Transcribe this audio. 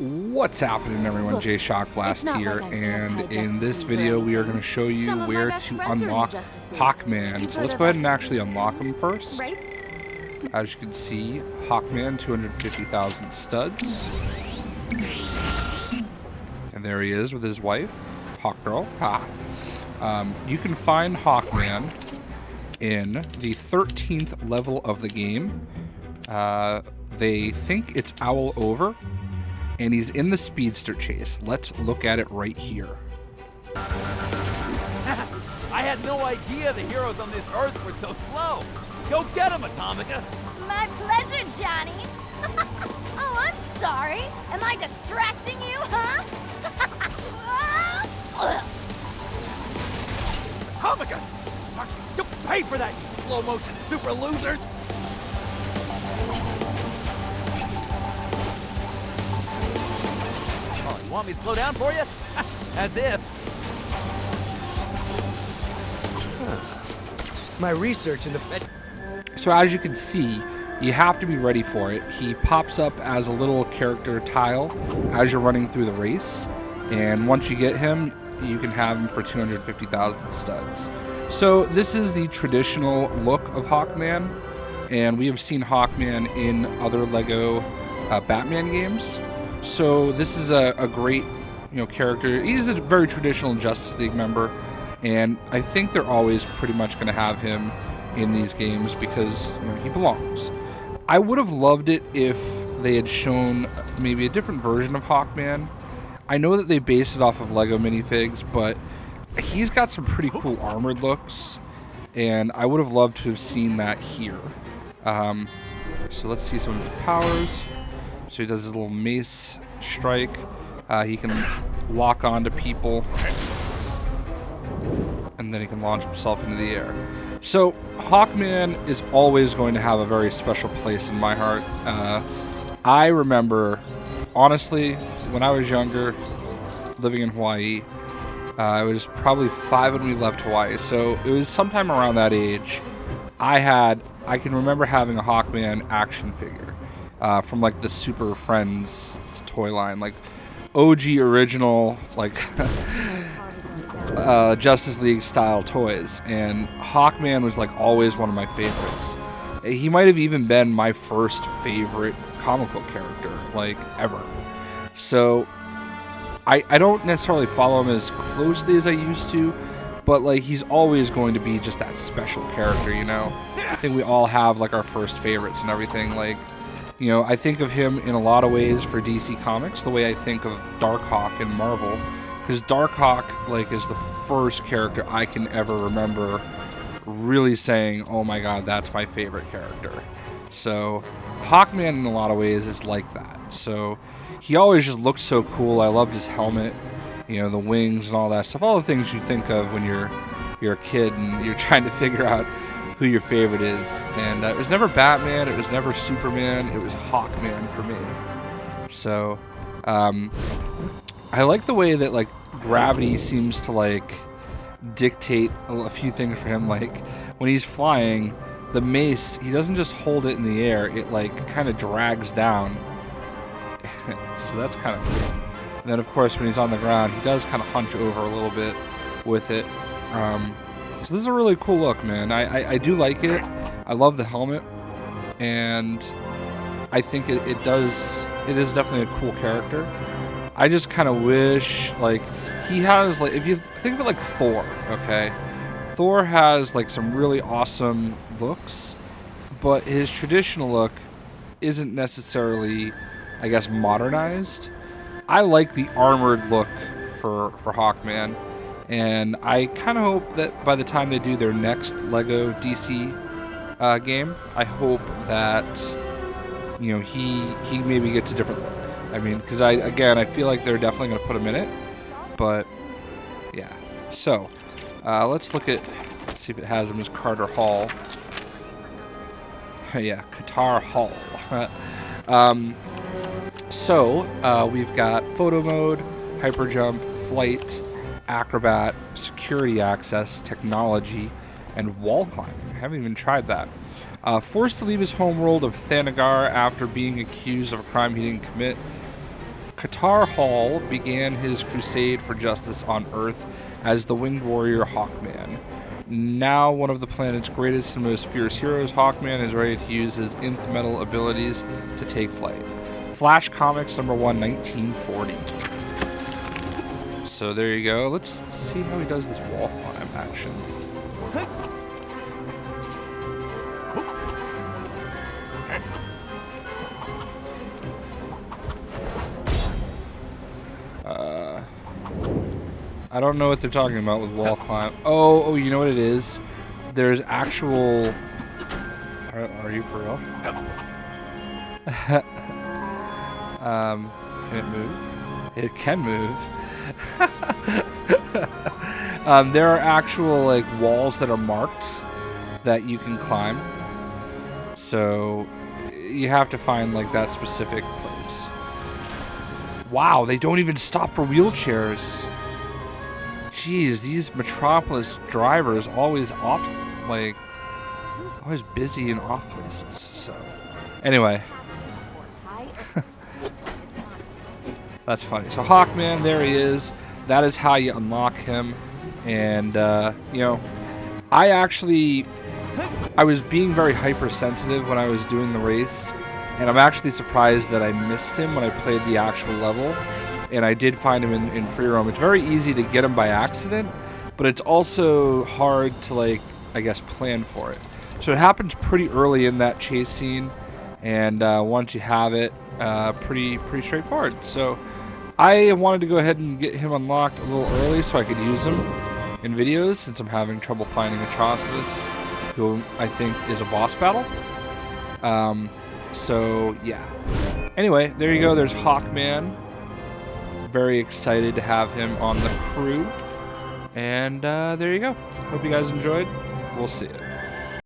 What's happening, everyone? Look, JayShockblast here, like and in this video we are going to show you where to unlock Hawkman. So let's go ahead and actually unlock him first. Right? As you can see, Hawkman, 250,000 studs. And there he is with his wife, Hawkgirl. You can find Hawkman in the 13th level of the game. They think it's Owl Over, and he's in the speedster chase. Let's look at it right here. I had no idea the heroes on this Earth were so slow. Go get him, Atomica. My pleasure, Johnny. Oh, I'm sorry. Am I distracting you, huh? Atomica! You'll pay for that, you slow-motion super losers! Oh, you want me to slow down for you? As if. My research in the So as you can see, you have to be ready for it. He pops up as a little character tile as you're running through the race. And once you get him, you can have him for 250,000 studs. So this is the traditional look of Hawkman. And we have seen Hawkman in other Lego Batman games. So this is a great, character. He's a very traditional Justice League member. And I think they're always pretty much going to have him in these games because he belongs. I would have loved it if they had shown maybe a different version of Hawkman. I know that they based it off of Lego minifigs, but he's got some pretty cool armored looks, and I would have loved to have seen that here. So let's see some of his powers. So he does his little mace strike. He can lock onto people, and then he can launch himself into the air. So Hawkman is always going to have a very special place in my heart. I remember, honestly, when I was younger, living in Hawaii, I was probably 5 when we left Hawaii. So it was sometime around that age. I can remember having a Hawkman action figure from like the Super Friends toy line, like OG original, like Justice League style toys, and Hawkman was like always one of my favorites. He might have even been my first favorite comic book character, like, ever. So I don't necessarily follow him as closely as I used to, but like he's always going to be just that special character, I think we all have like our first favorites and everything. Like, I think of him in a lot of ways for DC Comics the way I think of Darkhawk in Marvel. Because Darkhawk, like, is the first character I can ever remember really saying, oh my god, that's my favorite character. So Hawkman in a lot of ways is like that. So he always just looked so cool. I loved his helmet, the wings and all that stuff. All the things you think of when you're a kid and you're trying to figure out who your favorite is. And it was never Batman, it was never Superman, it was Hawkman for me. So I like the way that like gravity seems to like dictate a few things for him. Like when he's flying, the mace, he doesn't just hold it in the air, it like kind of drags down. So that's kind of cool. And then of course when he's on the ground, he does kind of hunch over a little bit with it. So this is a really cool look, man. I do like it. I love the helmet, and I think it is definitely a cool character. I just kind of wish, like, he has, like, if you think of it like Thor, okay? Thor has, like, some really awesome looks, but his traditional look isn't necessarily, I guess, modernized. I like the armored look for Hawkman, and I kind of hope that by the time they do their next Lego DC game, I hope that, he maybe gets a different look. I mean, because I feel like they're definitely going to put him in it, but yeah. So let's see if it has him as Carter Hall. Yeah, Qatar Hall. So we've got photo mode, hyper jump, flight, acrobat, security access, technology, and wall climbing. I haven't even tried that. Forced to leave his homeworld of Thanagar after being accused of a crime he didn't commit. Qatar Hall began his crusade for justice on Earth as the winged warrior Hawkman. Now one of the planet's greatest and most fierce heroes, Hawkman is ready to use his nth metal abilities to take flight. Flash Comics #1, 1940. So there you go. Let's see how he does this wall climb action. I don't know what they're talking about with wall climb. Oh, you know what it is? There's actual... Are you for real? Can it move? It can move. There are actual like walls that are marked that you can climb. So you have to find like that specific place. Wow, they don't even stop for wheelchairs. Jeez, these Metropolis drivers always always busy in off places. So, anyway, that's funny. So Hawkman, there he is. That is how you unlock him. And you know, I was being very hypersensitive when I was doing the race, and I'm actually surprised that I missed him when I played the actual level. And I did find him in free roam. It's very easy to get him by accident, but it's also hard to, like, I guess, plan for it. So it happens pretty early in that chase scene, and once you have it, pretty straightforward. So I wanted to go ahead and get him unlocked a little early so I could use him in videos, since I'm having trouble finding Atrocitus, who I think is a boss battle. So yeah. Anyway, there you go. There's Hawkman. Very excited to have him on the crew. And there you go. Hope you guys enjoyed. We'll see you.